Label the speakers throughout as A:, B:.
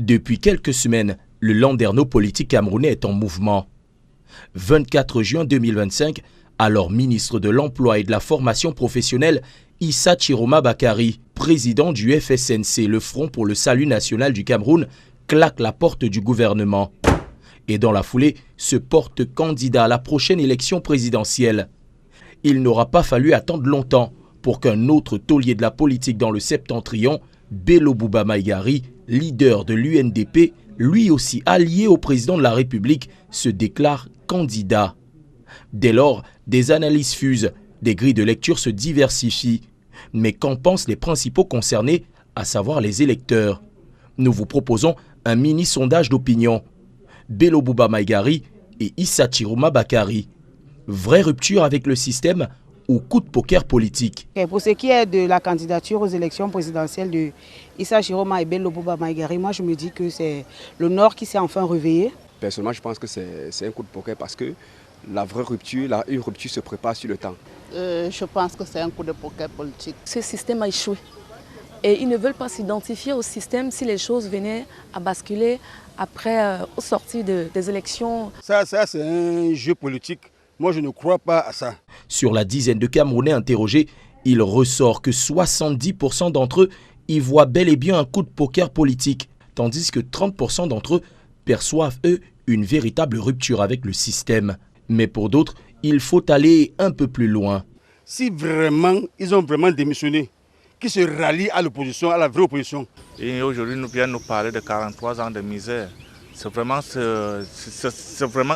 A: Depuis quelques semaines, le landerneau politique camerounais est en mouvement. 24 juin 2025, alors ministre de l'Emploi et de la Formation professionnelle, Issa Chiroma Bakary, président du FSNC, le Front pour le Salut National du Cameroun, claque la porte du gouvernement. Et dans la foulée, se porte candidat à la prochaine élection présidentielle. Il n'aura pas fallu attendre longtemps pour qu'un autre taulier de la politique dans le septentrion, Bello Bouba Maïgari, leader de l'UNDP, lui aussi allié au président de la République, se déclare candidat. Dès lors, des analyses fusent, des grilles de lecture se diversifient. Mais qu'en pensent les principaux concernés, à savoir les électeurs? Nous vous proposons un mini-sondage d'opinion. Bello Bouba Maïgari et Issa Chiroma Bakary. Vraie rupture avec le système ou coup de poker politique?
B: Pour ce qui est de la candidature aux élections présidentielles de Issa Chiroma et Bello Bouba Maïgari, moi je me dis que c'est le Nord qui s'est enfin réveillé.
C: Personnellement, je pense que c'est un coup de poker parce que la vraie rupture, une rupture se prépare sur le temps.
D: Je pense que c'est un coup de poker politique.
E: Ce système a échoué et ils ne veulent pas s'identifier au système si les choses venaient à basculer après aux sorties des élections.
F: Ça c'est un jeu politique. Moi, je ne crois pas à ça.
A: Sur la dizaine de Camerounais interrogés, il ressort que 70% d'entre eux y voient bel et bien un coup de poker politique, tandis que 30% d'entre eux perçoivent, eux, une véritable rupture avec le système. Mais pour d'autres, il faut aller un peu plus loin.
F: Si vraiment, ils ont vraiment démissionné, qu'ils se rallient à l'opposition, à la vraie opposition.
G: Et aujourd'hui, nous viennent nous parler de 43 ans de misère. C'est vraiment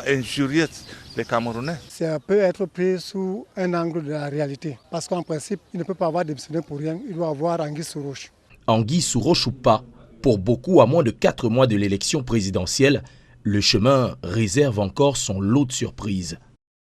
G: injurieux les Camerounais.
H: Ça peut être pris sous un angle de la réalité. Parce qu'en principe, il ne peut pas avoir démissionné pour rien. Il doit avoir anguille sous roche.
A: Anguille sous roche ou pas, pour beaucoup, à moins de 4 mois de l'élection présidentielle, le chemin réserve encore son lot de surprises.